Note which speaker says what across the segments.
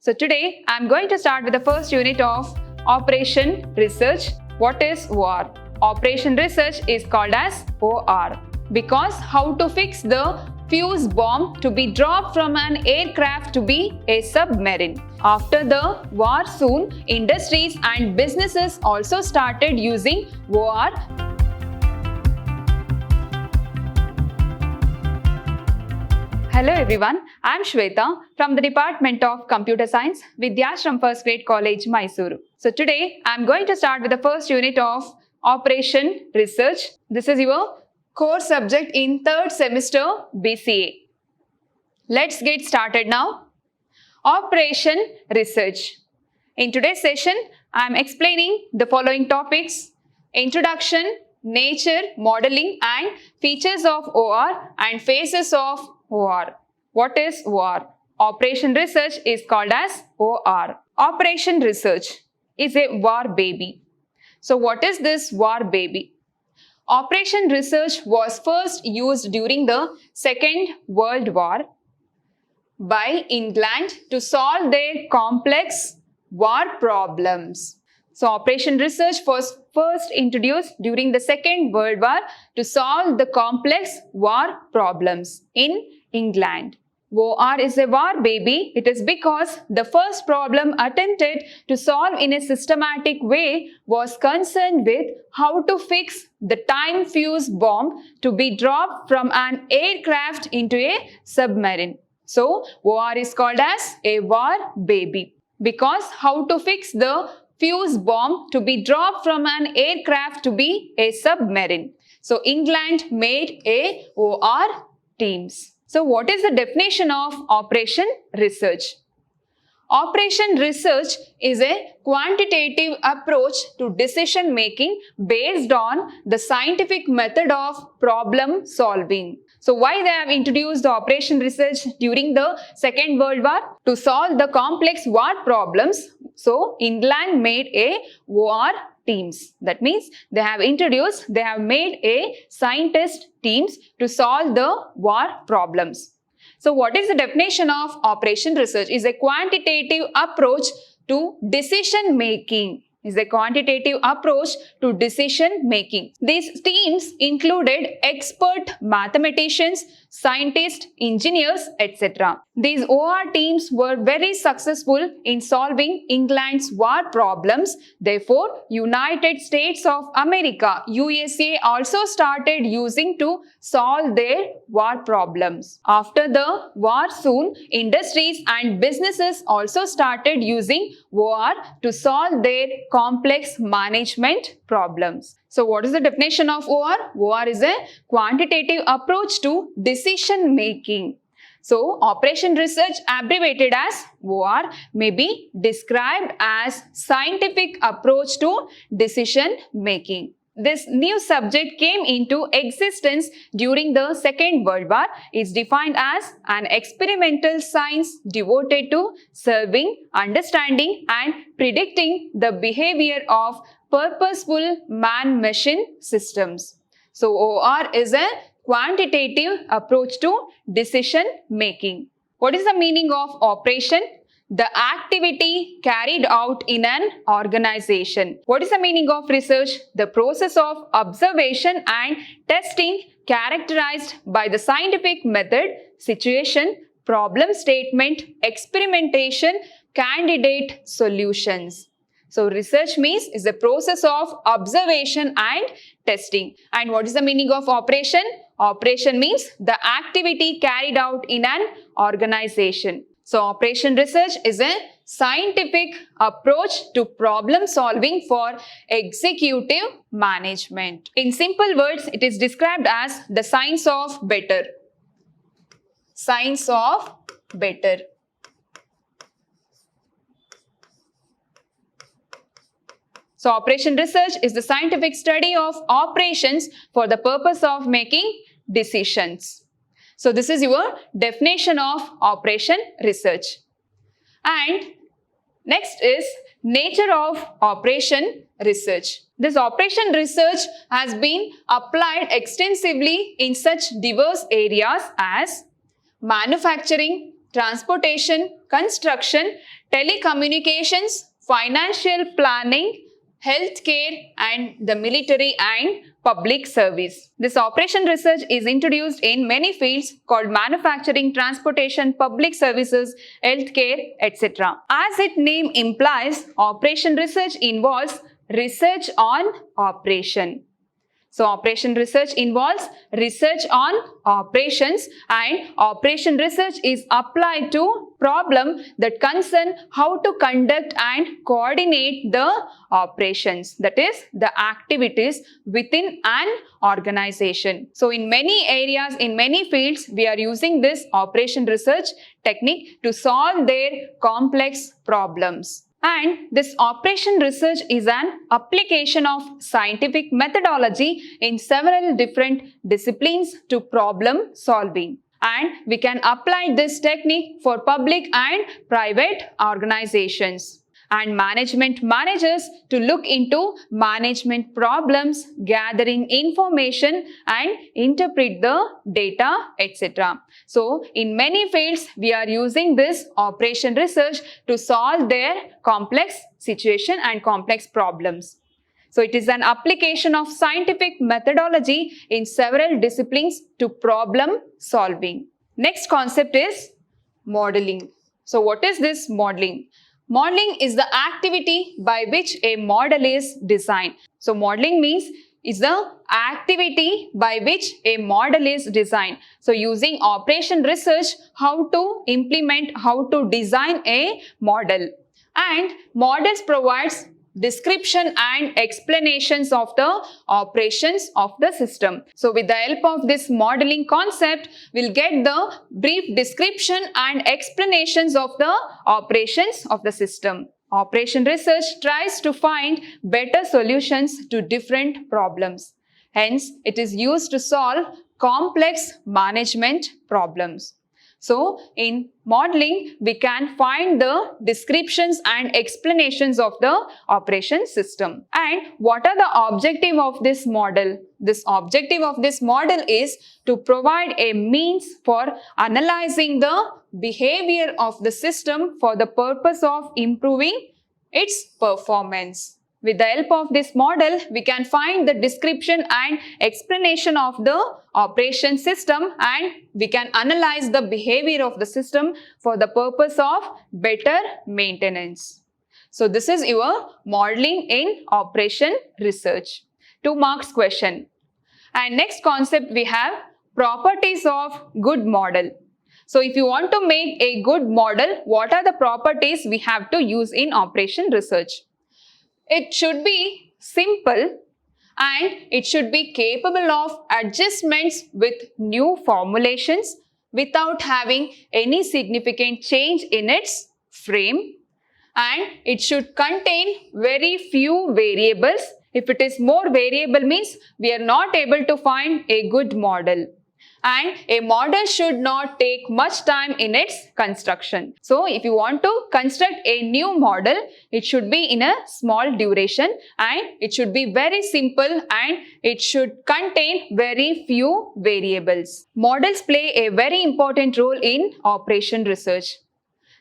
Speaker 1: So today I'm going to start with the first unit of Operation Research. What is OR? Operation Research is called as OR because how to fix the fuse bomb to be dropped from an aircraft to be a submarine. After the war soon, industries and businesses also started using OR. Hello everyone, I am Shweta from the Department of Computer Science, Vidyashram First Grade College, Mysuru. So today I am going to start with the first unit of Operation Research. This is your core subject in third semester BCA. Let's get started now. Operation Research. In today's session, I am explaining the following topics: Introduction, Nature, Modeling and Features of OR and Phases of OR. What is OR? Operation Research is called as OR. Operation Research is a war baby. So what is this war baby? Operation Research was first used during the Second World War by England to solve their complex war problems. So Operation Research was first introduced during the Second World War to solve the complex war problems in England. OR is a war baby. It is because the first problem attempted to solve in a systematic way was concerned with how to fix the time fuse bomb to be dropped from an aircraft into a submarine. So OR is called as a war baby because how to fix the fuse bomb to be dropped from an aircraft to be a submarine. So England made a OR teams. So what is the definition of Operation Research? Operation Research is a quantitative approach to decision making based on the scientific method of problem solving. So why they have introduced the Operation Research during the Second World War? To solve the complex war problems. So England made a OR teams. That means they have made a scientist teams to solve the war problems. So what is the definition of Operation Research? Is a quantitative approach to decision making. Is a quantitative approach to decision making. These teams included expert mathematicians, scientists, engineers, etc. These OR teams were very successful in solving England's war problems. Therefore, United States of America, USA also started using to solve their war problems. After the war soon, industries and businesses also started using OR to solve their complex management problems. So what is the definition of OR? OR is a quantitative approach to decision making. So Operation Research, abbreviated as OR, may be described as scientific approach to decision making. This new subject came into existence during the Second World War. It's defined as an experimental science devoted to serving, understanding and predicting the behavior of purposeful man-machine systems. So OR is a quantitative approach to decision making. What is the meaning of operation? The activity carried out in an organization. What is the meaning of research? The process of observation and testing characterized by the scientific method, situation, problem statement, experimentation, candidate solutions. So research means is the process of observation and testing. And what is the meaning of operation? Operation means the activity carried out in an organization. So Operation Research is a scientific approach to problem solving for executive management. In simple words, it is described as the science of better. Science of better. So Operation Research is the scientific study of operations for the purpose of making decisions. So this is your definition of Operation Research. And next is nature of Operation Research. This Operation Research has been applied extensively in such diverse areas as manufacturing, transportation, construction, telecommunications, financial planning, healthcare, and the military and public service. This operation research is introduced in many fields called manufacturing, transportation, public services, healthcare, etc. As its name implies, operation research involves research on operation. So operation research involves research on operations, and operation research is applied to problem that concern how to conduct and coordinate the operations, that is the activities within an organization. So in many areas, in many fields, we are using this operation research technique to solve their complex problems. And this operation research is an application of scientific methodology in several different disciplines to problem solving. And we can apply this technique for public and private organizations. And management managers to look into management problems, gathering information and interpret the data, etc. So, in many fields, we are using this operation research to solve their complex situation and complex problems. So, it is an application of scientific methodology in several disciplines to problem solving. Next concept is modeling. So, what is this modeling? Modeling is the activity by which a model is designed. So modeling means is the activity by which a model is designed. So using operation research, how to implement, how to design a model. And models provides description and explanations of the operations of the system. So with the help of this modeling concept, we'll get the brief description and explanations of the operations of the system. Operation research tries to find better solutions to different problems. Hence, it is used to solve complex management problems. So, in modeling, we can find the descriptions and explanations of the operation system. And what are the objective of this model? This objective of this model is to provide a means for analyzing the behavior of the system for the purpose of improving its performance. With the help of this model, we can find the description and explanation of the operation system, and we can analyze the behavior of the system for the purpose of better maintenance. So this is your modeling in operation research. 2 marks question. And next concept we have properties of good model. So if you want to make a good model, what are the properties we have to use in operation research? It should be simple and it should be capable of adjustments with new formulations without having any significant change in its frame, and it should contain very few variables. If it is more variable means we are not able to find a good model. And a model should not take much time in its construction. So if you want to construct a new model, it should be in a small duration and it should be very simple and it should contain very few variables. Models play a very important role in operation research.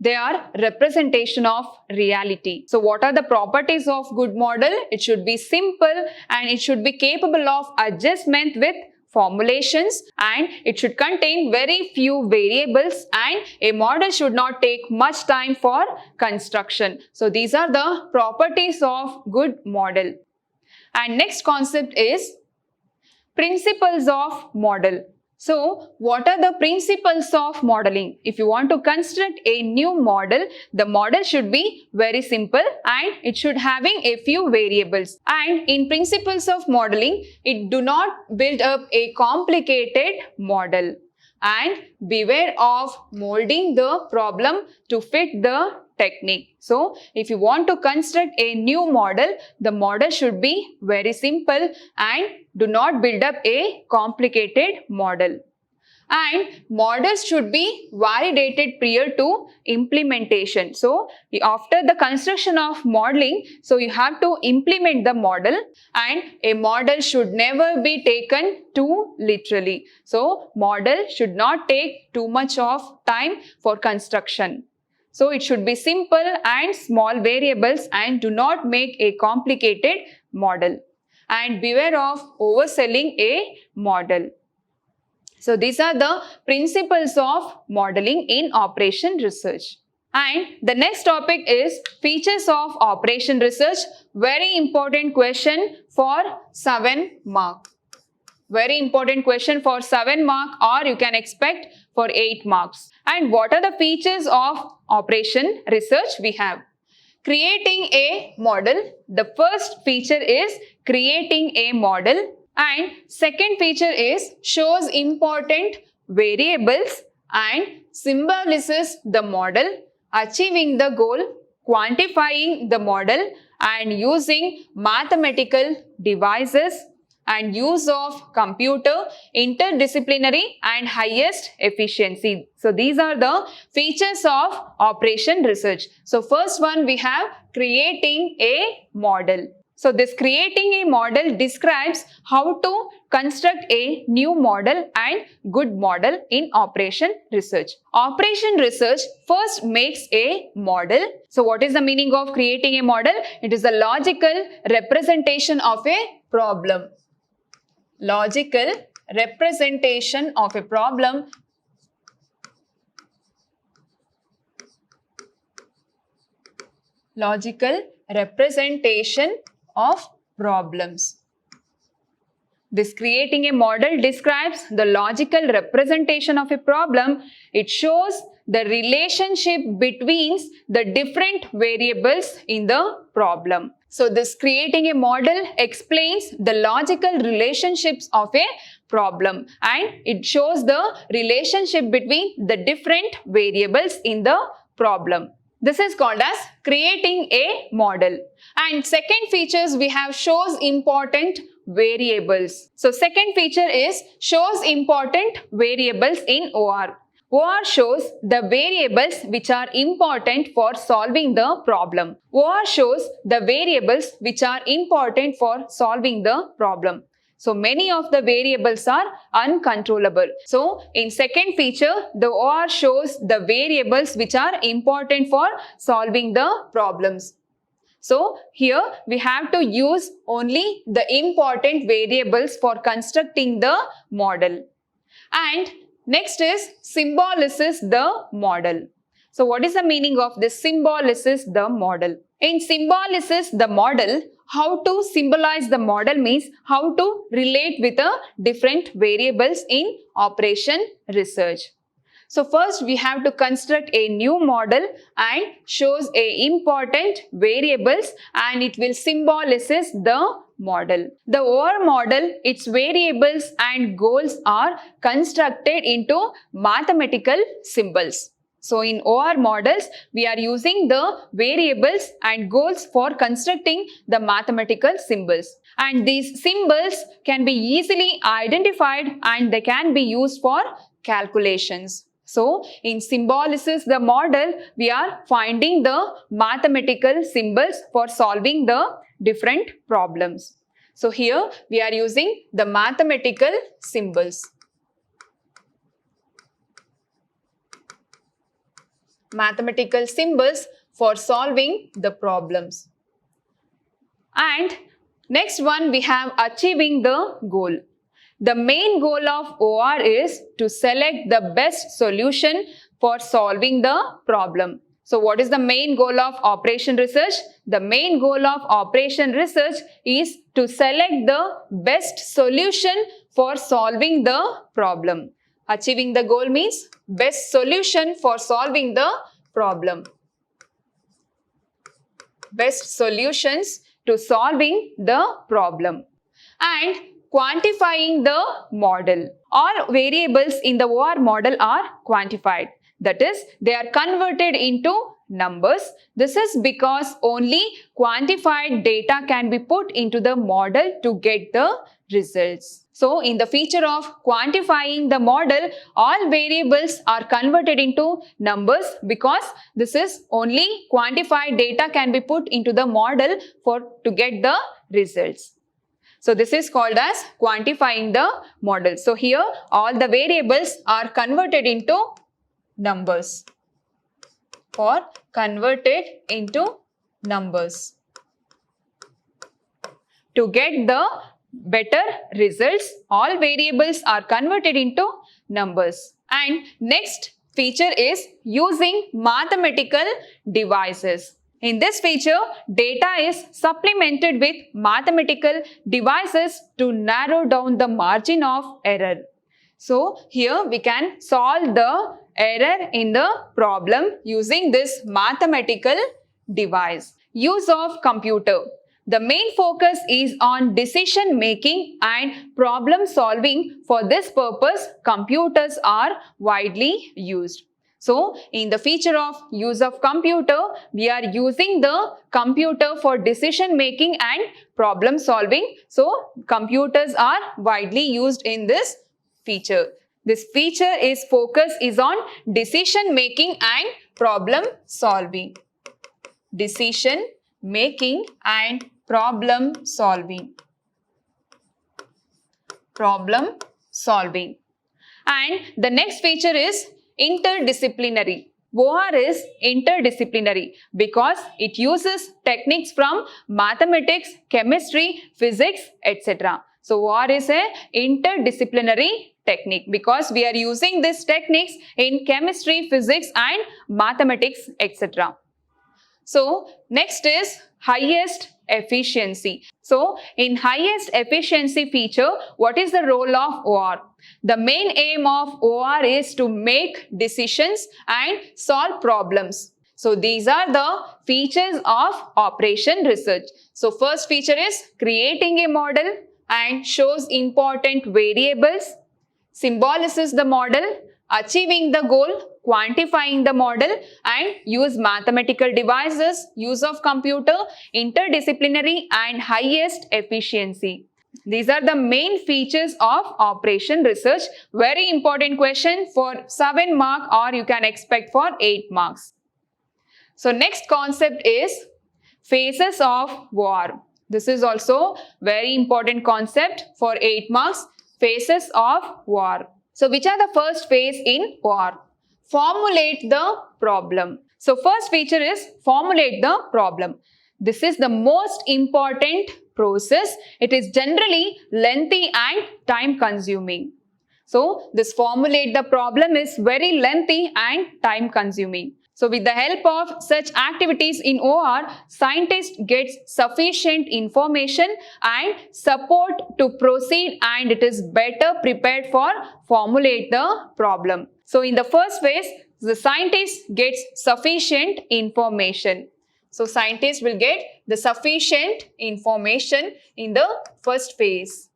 Speaker 1: They are representation of reality. So what are the properties of good model? It should be simple and it should be capable of adjustment with formulations, and it should contain very few variables, and a model should not take much time for construction. So these are the properties of good model. And next concept is principles of model. So, what are the principles of modeling? If you want to construct a new model, the model should be very simple and it should having a few variables. And in principles of modeling, it do not build up a complicated model. And beware of molding the problem to fit the technique. So, if you want to construct a new model, the model should be very simple and do not build up a complicated model. And models should be validated prior to implementation. So after the construction of modeling, so you have to implement the model, and a model should never be taken too literally. So model should not take too much of time for construction. So it should be simple and small variables, and do not make a complicated model. And beware of overselling a model. So these are the principles of modeling in operation research. And the next topic is features of operation research. Very important question for 7 mark. Very important question for 7 mark, or you can expect for 8 marks. And what are the features of operation research? We have creating a model. The first feature is creating a model. And second feature is shows important variables and symbolizes the model, achieving the goal, quantifying the model, and using mathematical devices, and use of computer, interdisciplinary, and highest efficiency. So these are the features of operation research. So first one, we have creating a model. So this creating a model describes how to construct a new model and good model in operation research. Operation research first makes a model. So what is the meaning of creating a model? It is a logical representation of a problem. Logical representation of a problem. Logical representation of problems. This creating a model describes the logical representation of a problem. It shows the relationship between the different variables in the problem. So this creating a model explains the logical relationships of a problem, and it shows the relationship between the different variables in the problem. This is called as creating a model. And second features we have shows important variables. So second feature is shows important variables in OR. OR shows the variables which are important for solving the problem. OR shows the variables which are important for solving the problem. So many of the variables are uncontrollable. So in second feature, the OR shows the variables which are important for solving the problems. So here we have to use only the important variables for constructing the model. And next is symbolizes the model. So what is the meaning of this symbolizes the model? In symbolizes the model, how to symbolize the model means how to relate with the different variables in operation research. So first we have to construct a new model and shows a important variables, and it will symbolizes the model. The OR model, its variables and goals are constructed into mathematical symbols. So in OR models, we are using the variables and goals for constructing the mathematical symbols. And these symbols can be easily identified and they can be used for calculations. So in symbolizes the model, we are finding the mathematical symbols for solving the different problems. So here we are using the mathematical symbols. Mathematical symbols for solving the problems. And next one we have achieving the goal. The main goal of OR is to select the best solution for solving the problem. So what is the main goal of operation research? The main goal of operation research is to select the best solution for solving the problem. Achieving the goal means best solution for solving the problem. Best solutions to solving the problem. And quantifying the model. All variables in the OR model are quantified. That is, they are converted into numbers. This is because only quantified data can be put into the model to get the results. So in the feature of quantifying the model, all variables are converted into numbers because this is only quantified data can be put into the model to get the results. So this is called as quantifying the model. So here all the variables are converted into numbers or converted into numbers to get the better results. All variables are converted into numbers. And next feature is using mathematical devices. In this feature, data is supplemented with mathematical devices to narrow down the margin of error. So here we can solve the error in the problem using this mathematical device. Use of computer. The main focus is on decision making and problem solving. For this purpose, computers are widely used. So, in the feature of use of computer, we are using the computer for decision making and problem solving. So, computers are widely used in this feature. This feature is focus is on decision making and problem solving. Decision making and problem solving. Problem solving. And the next feature is interdisciplinary. OR is interdisciplinary because it uses techniques from mathematics, chemistry, physics, etc. So OR is a interdisciplinary technique because we are using these techniques in chemistry, physics and mathematics, etc. So next is highest efficiency. So in highest efficiency feature, what is the role of OR? The main aim of OR is to make decisions and solve problems. So these are the features of operation research. So first feature is creating a model and shows important variables, symbolizes the model, achieving the goal, quantifying the model and use mathematical devices, use of computer, interdisciplinary and highest efficiency. These are the main features of operation research. Very important question for 7 marks or you can expect for 8 marks. So next concept is phases of OR. This is also very important concept for 8 marks. Phases of OR. So which are the first phase in OR? Formulate the problem. So first feature is formulate the problem. This is the most important process. It is generally lengthy and time consuming. So this formulate the problem is very lengthy and time consuming. So with the help of such activities in OR, scientist gets sufficient information and support to proceed and it is better prepared for formulate the problem. So in the first phase, the scientist gets sufficient information. So scientists will get the sufficient information in the first phase.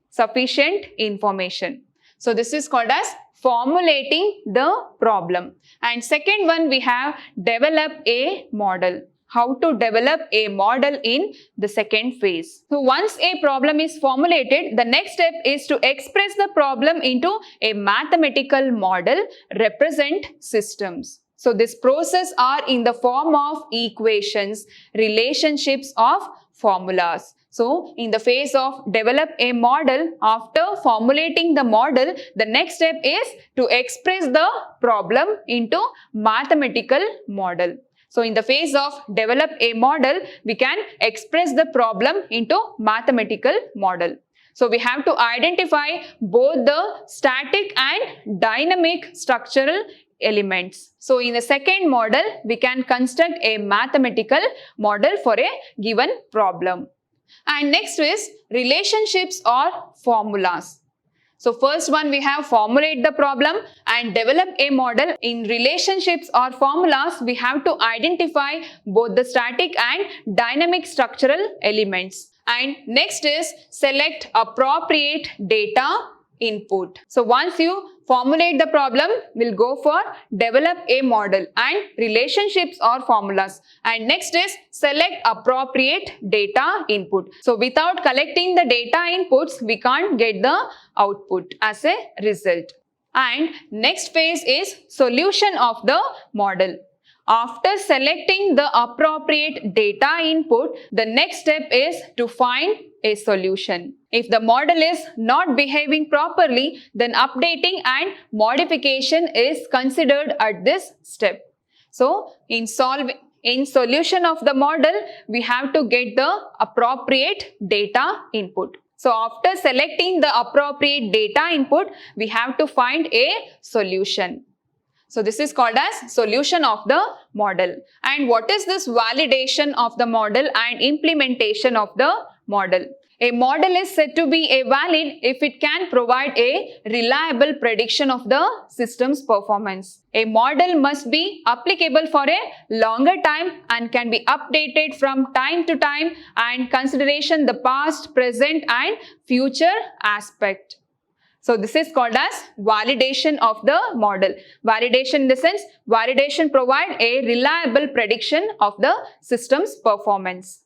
Speaker 1: Sufficient information. So this is called as formulating the problem. And second one we have develop a model. How to develop a model in the second phase. So once a problem is formulated, the next step is to express the problem into a mathematical model, represent systems. So this process are in the form of equations, relationships of formulas. So in the phase of develop a model, after formulating the model, the next step is to express the problem into mathematical model. So in the phase of develop a model, we can express the problem into mathematical model. So we have to identify both the static and dynamic structural elements. So in the second model, we can construct a mathematical model for a given problem. And next is relationships or formulas. So first one we have formulate the problem and develop a model. In relationships or formulas, we have to identify both the static and dynamic structural elements. And next is select appropriate data, input. So once you formulate the problem, we'll go for develop a model and relationships or formulas. And next is select appropriate data input. So without collecting the data inputs, we can't get the output as a result. And next phase is solution of the model. After selecting the appropriate data input, the next step is to find a solution. If the model is not behaving properly, then updating and modification is considered at this step. So, in solution of the model, we have to get the appropriate data input. So, after selecting the appropriate data input, we have to find a solution. So this is called as solution of the model. And what is this validation of the model and implementation of the model? A model is said to be a valid if it can provide a reliable prediction of the system's performance. A model must be applicable for a longer time and can be updated from time to time and consideration the past, present and future aspect. So this is called as validation of the model. Validation in the sense, validation provide a reliable prediction of the system's performance.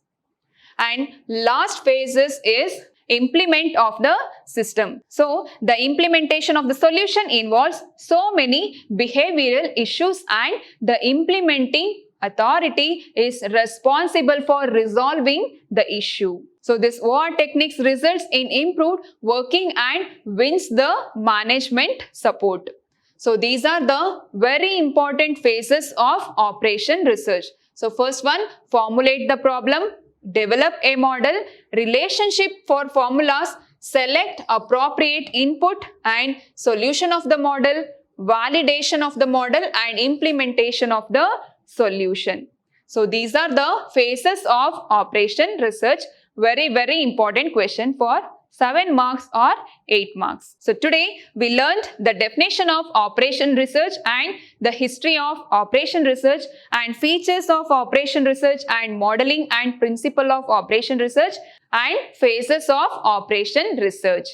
Speaker 1: And last phases is implement of the system. So the implementation of the solution involves so many behavioral issues and the implementing authority is responsible for resolving the issue. So this OR techniques results in improved working and wins the management support. So these are the very important phases of operation research. So first one, formulate the problem, develop a model, relationship for formulas, select appropriate input and solution of the model, validation of the model and implementation of the solution. So these are the phases of operation research. Very important question for 7 marks or 8 marks. So today we learned the definition of operation research and the history of operation research and features of operation research and modeling and principle of operation research and phases of operation research.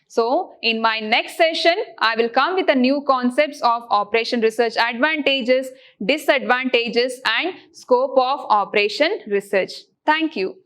Speaker 1: So in my next session, I will come with the new concepts of operation research advantages, disadvantages and scope of operation research. Thank you.